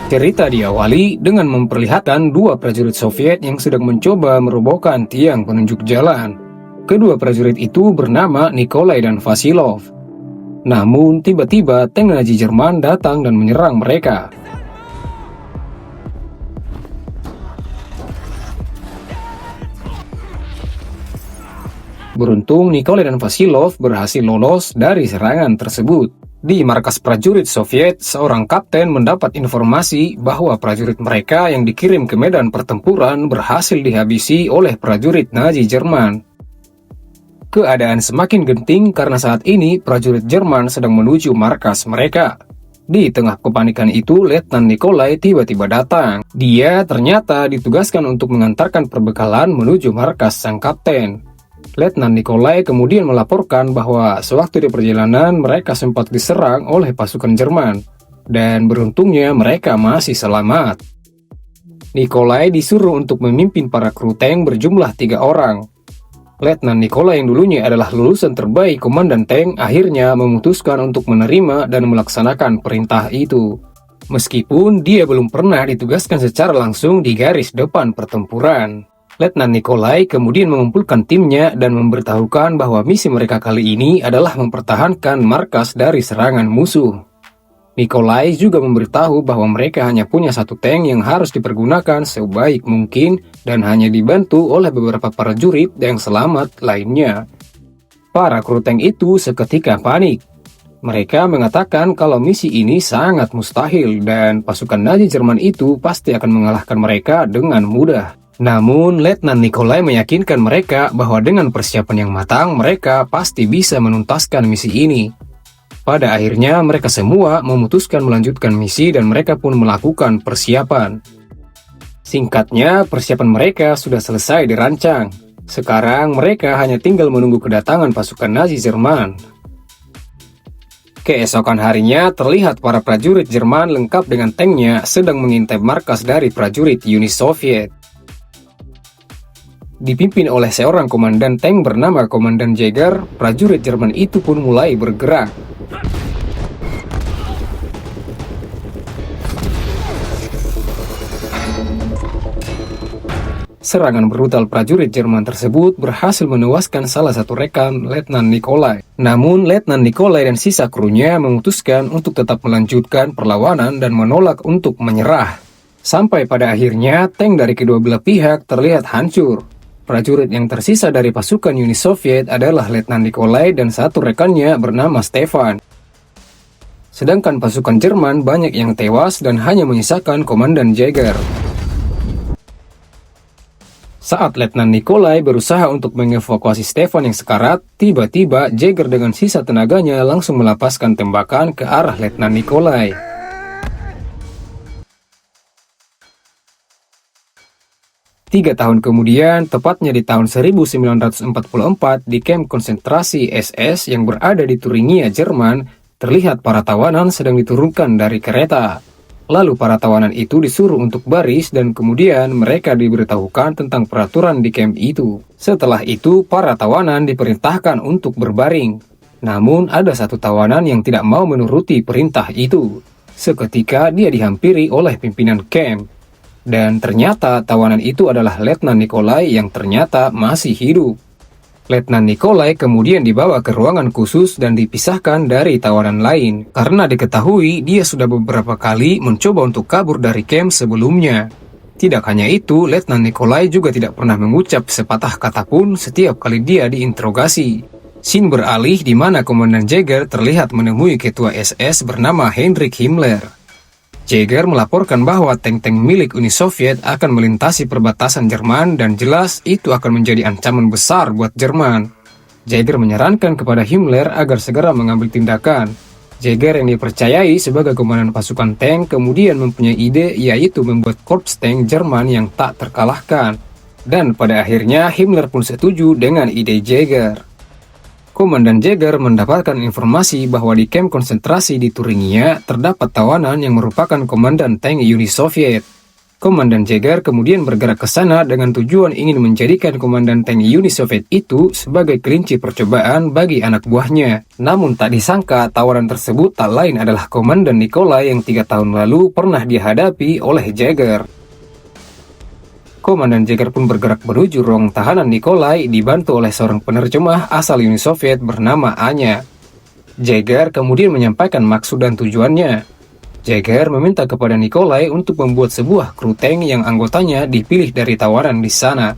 Cerita diawali dengan memperlihatkan dua prajurit Soviet yang sedang mencoba merobohkan tiang penunjuk jalan. Kedua prajurit itu bernama Nikolai dan Vasilov. Namun tiba-tiba tank Nazi Jerman datang dan menyerang mereka. Beruntung Nikolai dan Vasilov berhasil lolos dari serangan tersebut. Di markas prajurit Soviet, seorang kapten mendapat informasi bahwa prajurit mereka yang dikirim ke medan pertempuran berhasil dihabisi oleh prajurit Nazi Jerman. Keadaan semakin genting karena saat ini prajurit Jerman sedang menuju markas mereka. Di tengah kepanikan itu, Letnan Nikolai tiba-tiba datang. Dia ternyata ditugaskan untuk mengantarkan perbekalan menuju markas sang kapten. Letnan Nikolai kemudian melaporkan bahwa sewaktu di perjalanan mereka sempat diserang oleh pasukan Jerman, dan beruntungnya mereka masih selamat. Nikolai disuruh untuk memimpin para kru tank berjumlah 3 orang. Letnan Nikolai yang dulunya adalah lulusan terbaik komandan tank akhirnya memutuskan untuk menerima dan melaksanakan perintah itu. Meskipun dia belum pernah ditugaskan secara langsung di garis depan pertempuran. Letnan Nikolai kemudian mengumpulkan timnya dan memberitahukan bahwa misi mereka kali ini adalah mempertahankan markas dari serangan musuh. Nikolai juga memberitahu bahwa mereka hanya punya satu tank yang harus dipergunakan sebaik mungkin dan hanya dibantu oleh beberapa prajurit yang selamat lainnya. Para kru tank itu seketika panik. Mereka mengatakan kalau misi ini sangat mustahil dan pasukan Nazi Jerman itu pasti akan mengalahkan mereka dengan mudah. Namun, Letnan Nikolai meyakinkan mereka bahwa dengan persiapan yang matang, mereka pasti bisa menuntaskan misi ini. Pada akhirnya, mereka semua memutuskan melanjutkan misi dan mereka pun melakukan persiapan. Singkatnya, persiapan mereka sudah selesai dirancang. Sekarang, mereka hanya tinggal menunggu kedatangan pasukan Nazi Jerman. Keesokan harinya, terlihat para prajurit Jerman lengkap dengan tanknya sedang mengintai markas dari prajurit Uni Soviet. Dipimpin oleh seorang komandan tank bernama Komandan Jäger, prajurit Jerman itu pun mulai bergerak. Serangan brutal prajurit Jerman tersebut berhasil menewaskan salah satu rekan Letnan Nikolai. Namun, Letnan Nikolai dan sisa krunya memutuskan untuk tetap melanjutkan perlawanan dan menolak untuk menyerah. Sampai pada akhirnya, tank dari kedua belah pihak terlihat hancur. Prajurit yang tersisa dari pasukan Uni Soviet adalah Letnan Nikolai dan satu rekannya bernama Stefan. Sedangkan pasukan Jerman banyak yang tewas dan hanya menyisakan Komandan Jäger. Saat Letnan Nikolai berusaha untuk mengevakuasi Stefan yang sekarat, tiba-tiba Jäger dengan sisa tenaganya langsung melepaskan tembakan ke arah Letnan Nikolai. 3 tahun kemudian, tepatnya di tahun 1944, di kamp konsentrasi SS yang berada di Thuringia, Jerman, terlihat para tawanan sedang diturunkan dari kereta. Lalu para tawanan itu disuruh untuk baris dan kemudian mereka diberitahukan tentang peraturan di kamp itu. Setelah itu, para tawanan diperintahkan untuk berbaring. Namun, ada satu tawanan yang tidak mau menuruti perintah itu. Seketika dia dihampiri oleh pimpinan kamp. Dan ternyata tawanan itu adalah Letnan Nikolai yang ternyata masih hidup. Letnan Nikolai kemudian dibawa ke ruangan khusus dan dipisahkan dari tawanan lain, karena diketahui dia sudah beberapa kali mencoba untuk kabur dari kamp sebelumnya. Tidak hanya itu, Letnan Nikolai juga tidak pernah mengucap sepatah kata pun setiap kali dia diinterogasi. Scene beralih di mana Komandan Jäger terlihat menemui ketua SS bernama Heinrich Himmler. Jäger melaporkan bahwa tank-tank milik Uni Soviet akan melintasi perbatasan Jerman dan jelas itu akan menjadi ancaman besar buat Jerman. Jäger menyarankan kepada Himmler agar segera mengambil tindakan. Jäger yang dipercayai sebagai komandan pasukan tank kemudian mempunyai ide yaitu membuat korps tank Jerman yang tak terkalahkan. Dan pada akhirnya Himmler pun setuju dengan ide Jäger. Komandan Jäger mendapatkan informasi bahwa di kamp konsentrasi di Thuringia terdapat tawanan yang merupakan komandan tank Uni Soviet. Komandan Jaeger kemudian bergerak ke sana dengan tujuan ingin menjadikan komandan tank Uni Soviet itu sebagai kelinci percobaan bagi anak buahnya. Namun tak disangka tawaran tersebut tak lain adalah Komandan Nikolai yang 3 tahun lalu pernah dihadapi oleh Jaeger. Komandan Jaeger pun bergerak menuju ruang tahanan Nikolai dibantu oleh seorang penerjemah asal Uni Soviet bernama Anya. Jaeger kemudian menyampaikan maksud dan tujuannya. Jaeger meminta kepada Nikolai untuk membuat sebuah kru tank yang anggotanya dipilih dari tawaran di sana.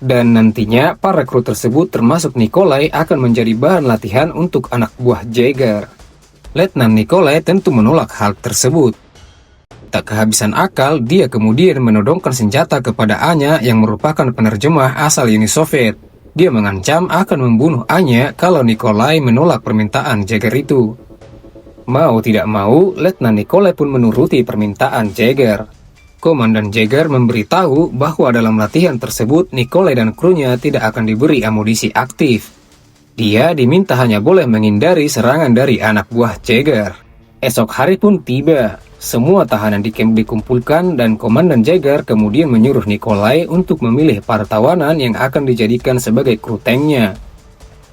Dan nantinya para kru tersebut termasuk Nikolai akan menjadi bahan latihan untuk anak buah Jaeger. Letnan Nikolai tentu menolak hal tersebut. Tak kehabisan akal, dia kemudian menodongkan senjata kepada Anya yang merupakan penerjemah asal Uni Soviet. Dia mengancam akan membunuh Anya kalau Nikolai menolak permintaan Jaeger itu. Mau tidak mau, Letnan Nikolai pun menuruti permintaan Jaeger. Komandan Jaeger memberitahu bahwa dalam latihan tersebut Nikolai dan krunya tidak akan diberi amunisi aktif. Dia diminta hanya boleh menghindari serangan dari anak buah Jaeger. Esok hari pun tiba. Semua tahanan di camp dikumpulkan dan Komandan Jaeger kemudian menyuruh Nikolai untuk memilih para tawanan yang akan dijadikan sebagai kru tanknya.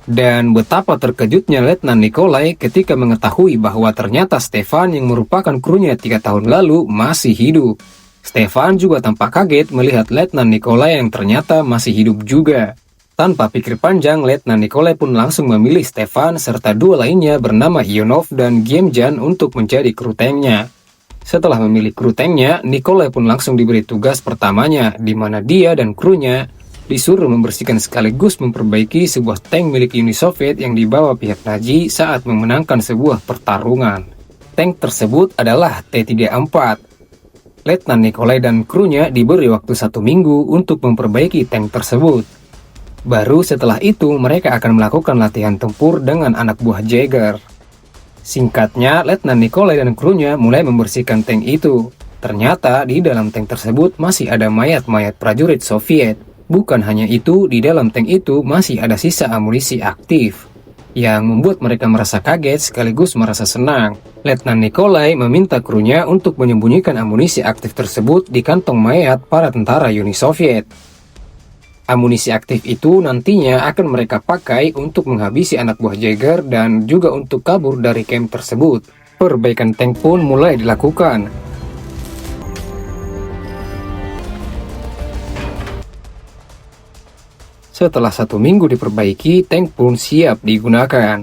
Dan betapa terkejutnya Letnan Nikolai ketika mengetahui bahwa ternyata Stefan yang merupakan krunya 3 tahun lalu masih hidup. Stefan juga tampak kaget melihat Letnan Nikolai yang ternyata masih hidup juga. Tanpa pikir panjang, Letnan Nikolai pun langsung memilih Stefan serta 2 lainnya bernama Ionov dan Giemjan untuk menjadi kru tanknya. Setelah memilih kru tanknya, Nikolai pun langsung diberi tugas pertamanya, di mana dia dan krunya disuruh membersihkan sekaligus memperbaiki sebuah tank milik Uni Soviet yang dibawa pihak Nazi saat memenangkan sebuah pertarungan. Tank tersebut adalah T-34. Letnan Nikolai dan krunya diberi waktu 1 minggu untuk memperbaiki tank tersebut. Baru setelah itu mereka akan melakukan latihan tempur dengan anak buah Jaeger. Singkatnya, Letnan Nikolai dan krunya mulai membersihkan tank itu. Ternyata di dalam tank tersebut masih ada mayat-mayat prajurit Soviet. Bukan hanya itu, di dalam tank itu masih ada sisa amunisi aktif, yang membuat mereka merasa kaget sekaligus merasa senang. Letnan Nikolai meminta krunya untuk menyembunyikan amunisi aktif tersebut di kantong mayat para tentara Uni Soviet. Amunisi aktif itu nantinya akan mereka pakai untuk menghabisi anak buah Jaeger dan juga untuk kabur dari camp tersebut. Perbaikan tank pun mulai dilakukan. Setelah 1 minggu diperbaiki, tank pun siap digunakan.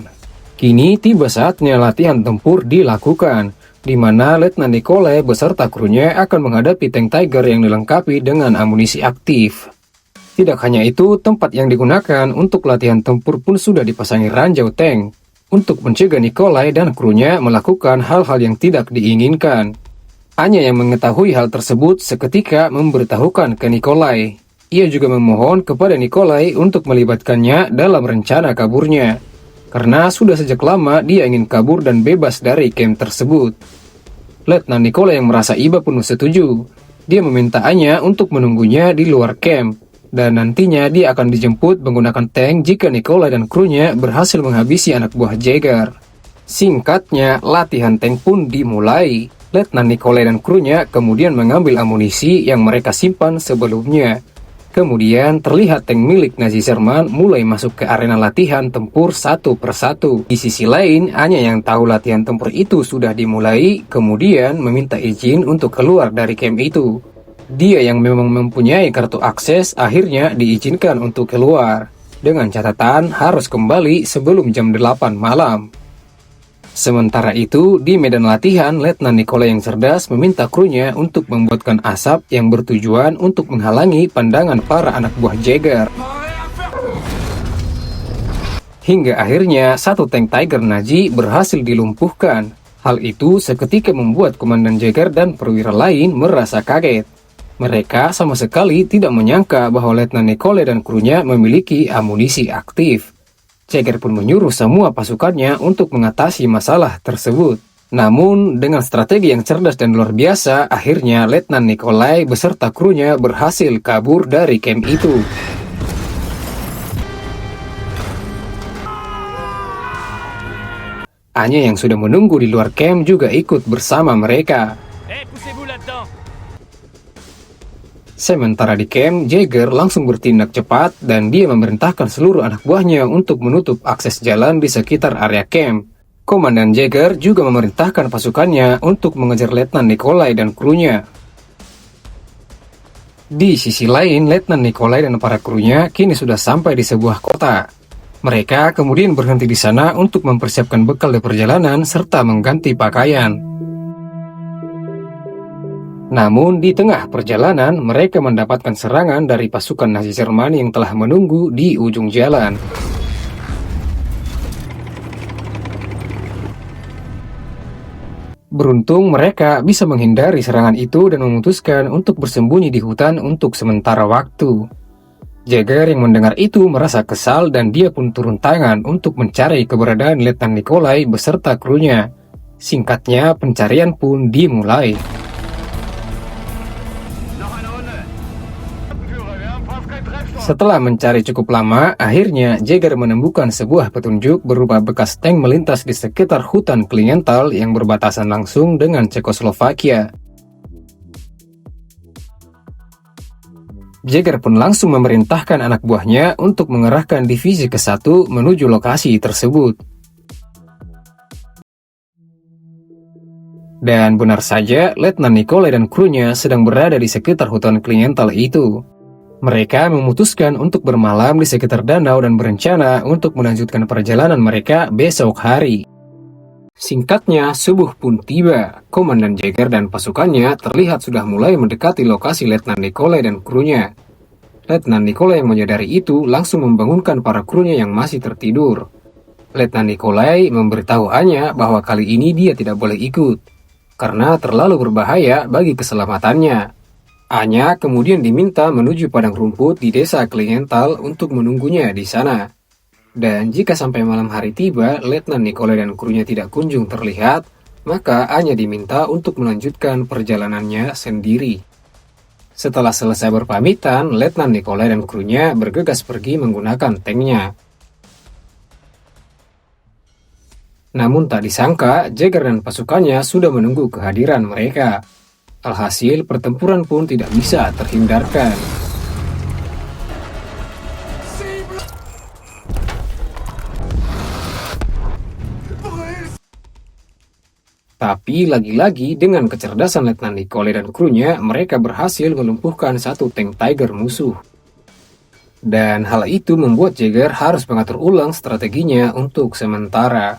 Kini tiba saatnya latihan tempur dilakukan, di mana Letnan Nikolai beserta krunya akan menghadapi tank Tiger yang dilengkapi dengan amunisi aktif. Tidak hanya itu, tempat yang digunakan untuk latihan tempur pun sudah dipasangi ranjau tank, untuk mencegah Nikolai dan krunya melakukan hal-hal yang tidak diinginkan. Anya yang mengetahui hal tersebut seketika memberitahukan ke Nikolai. Ia juga memohon kepada Nikolai untuk melibatkannya dalam rencana kaburnya, karena sudah sejak lama dia ingin kabur dan bebas dari camp tersebut. Letnan Nikolai yang merasa iba pun setuju. Dia meminta Anya untuk menunggunya di luar camp, dan nantinya dia akan dijemput menggunakan tank jika Nikolai dan krunya berhasil menghabisi anak buah Jaeger. Singkatnya, latihan tank pun dimulai. Letnan Nikolai dan krunya kemudian mengambil amunisi yang mereka simpan sebelumnya. Kemudian terlihat tank milik Nazi Jerman mulai masuk ke arena latihan tempur satu persatu. Di sisi lain, Anya yang tahu latihan tempur itu sudah dimulai, kemudian meminta izin untuk keluar dari camp itu. Dia yang memang mempunyai kartu akses akhirnya diizinkan untuk keluar, dengan catatan harus kembali sebelum jam 8 malam. Sementara itu, di medan latihan, Letnan Nikolai yang cerdas meminta krunya untuk membuatkan asap yang bertujuan untuk menghalangi pandangan para anak buah Jaeger. Hingga akhirnya, 1 tank Tiger Nazi berhasil dilumpuhkan. Hal itu seketika membuat Komandan Jaeger dan perwira lain merasa kaget. Mereka sama sekali tidak menyangka bahwa Letnan Nikolai dan krunya memiliki amunisi aktif. Jaeger pun menyuruh semua pasukannya untuk mengatasi masalah tersebut. Namun, dengan strategi yang cerdas dan luar biasa, akhirnya Letnan Nikolai beserta krunya berhasil kabur dari camp itu. Anya yang sudah menunggu di luar camp juga ikut bersama mereka. Sementara di camp, Jagger langsung bertindak cepat dan dia memerintahkan seluruh anak buahnya untuk menutup akses jalan di sekitar area camp. Komandan Jagger juga memerintahkan pasukannya untuk mengejar Letnan Nikolai dan krunya. Di sisi lain, Letnan Nikolai dan para krunya kini sudah sampai di sebuah kota. Mereka kemudian berhenti di sana untuk mempersiapkan bekal di perjalanan serta mengganti pakaian. Namun di tengah perjalanan, mereka mendapatkan serangan dari pasukan Nazi Jerman yang telah menunggu di ujung jalan. Beruntung mereka bisa menghindari serangan itu dan memutuskan untuk bersembunyi di hutan untuk sementara waktu. Jagger yang mendengar itu merasa kesal dan dia pun turun tangan untuk mencari keberadaan Letnan Nikolai beserta krunya. Singkatnya, pencarian pun dimulai. Setelah mencari cukup lama, akhirnya Jagger menemukan sebuah petunjuk berupa bekas tank melintas di sekitar hutan Klingenthal yang berbatasan langsung dengan Cekoslovakia. Jagger pun langsung memerintahkan anak buahnya untuk mengerahkan divisi ke-1 menuju lokasi tersebut. Dan benar saja, Letnan Nikolai dan krunya sedang berada di sekitar hutan Klingenthal itu. Mereka memutuskan untuk bermalam di sekitar danau dan berencana untuk melanjutkan perjalanan mereka besok hari. Singkatnya, subuh pun tiba. Komandan Jagger dan pasukannya terlihat sudah mulai mendekati lokasi Letnan Nikolai dan krunya. Letnan Nikolai yang menyadari itu langsung membangunkan para krunya yang masih tertidur. Letnan Nikolai memberitahu Anya bahwa kali ini dia tidak boleh ikut, karena terlalu berbahaya bagi keselamatannya. Anya kemudian diminta menuju padang rumput di desa Klingenthal untuk menunggunya di sana. Dan jika sampai malam hari tiba, Letnan Nikolai dan krunya tidak kunjung terlihat, maka Anya diminta untuk melanjutkan perjalanannya sendiri. Setelah selesai berpamitan, Letnan Nikolai dan krunya bergegas pergi menggunakan tanknya. Namun tak disangka, Jagger dan pasukannya sudah menunggu kehadiran mereka. Alhasil, pertempuran pun tidak bisa terhindarkan. Tapi lagi-lagi dengan kecerdasan Letnan Nikolai dan krunya, mereka berhasil melumpuhkan satu tank Tiger musuh. Dan hal itu membuat Jagger harus mengatur ulang strateginya untuk sementara.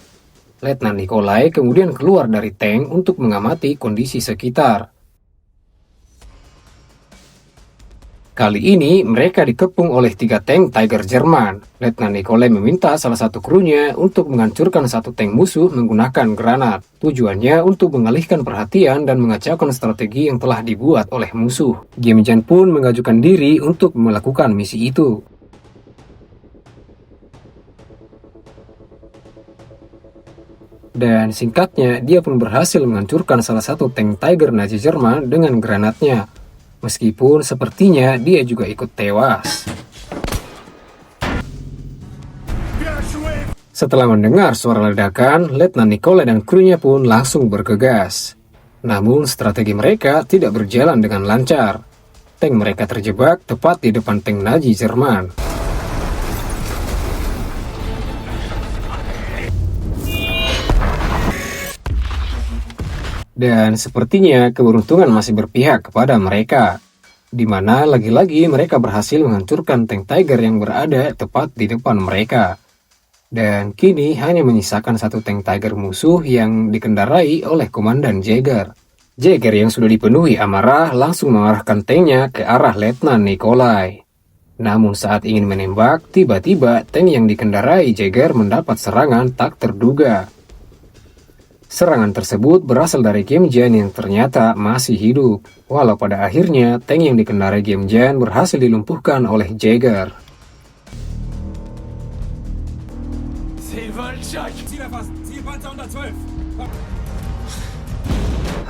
Letnan Nikolai kemudian keluar dari tank untuk mengamati kondisi sekitar. Kali ini mereka dikepung oleh 3 tank Tiger Jerman. Letnan Nikolai meminta salah satu krunya untuk menghancurkan satu tank musuh menggunakan granat. Tujuannya untuk mengalihkan perhatian dan mengacaukan strategi yang telah dibuat oleh musuh. Giemjian pun mengajukan diri untuk melakukan misi itu. Dan singkatnya, dia pun berhasil menghancurkan salah satu tank Tiger Nazi Jerman dengan granatnya. Meskipun sepertinya dia juga ikut tewas. Setelah mendengar suara ledakan, Letnan Nikolai dan krunya pun langsung bergegas. Namun strategi mereka tidak berjalan dengan lancar. Tank mereka terjebak tepat di depan tank Nazi Jerman. Dan sepertinya keberuntungan masih berpihak kepada mereka, di mana lagi-lagi mereka berhasil menghancurkan tank Tiger yang berada tepat di depan mereka. Dan kini hanya menyisakan satu tank Tiger musuh yang dikendarai oleh Komandan Jagger. Jagger yang sudah dipenuhi amarah langsung mengarahkan tanknya ke arah Letnan Nikolai. Namun saat ingin menembak, tiba-tiba tank yang dikendarai Jagger mendapat serangan tak terduga. Serangan tersebut berasal dari Giemjian yang ternyata masih hidup, walau pada akhirnya tank yang dikendarai Giemjian berhasil dilumpuhkan oleh Jagger.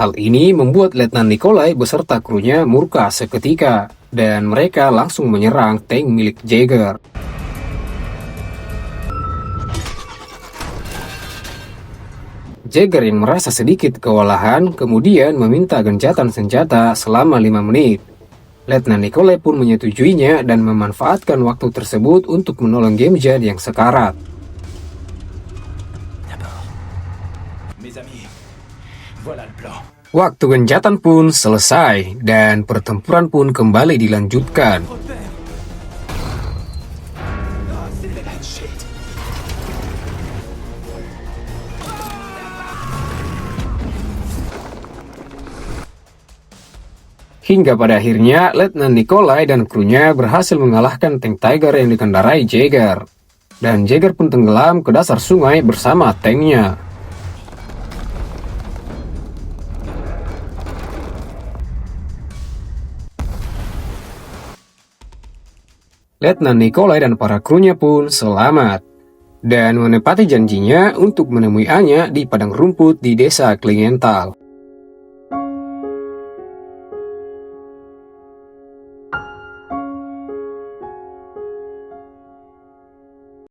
Hal ini membuat Letnan Nikolai beserta krunya murka seketika, dan mereka langsung menyerang tank milik Jagger. Jagger yang merasa sedikit kewalahan kemudian meminta gencatan senjata selama 5 menit. Letnan Nikolai pun menyetujuinya dan memanfaatkan waktu tersebut untuk menolong Gemjan yang sekarat. Waktu gencatan pun selesai dan pertempuran pun kembali dilanjutkan. Hingga pada akhirnya, Letnan Nikolai dan krunya berhasil mengalahkan tank Tiger yang dikendarai Jaeger. Dan Jaeger pun tenggelam ke dasar sungai bersama tanknya. Letnan Nikolai dan para krunya pun selamat. Dan menepati janjinya untuk menemui Anya di padang rumput di desa Klingenthal.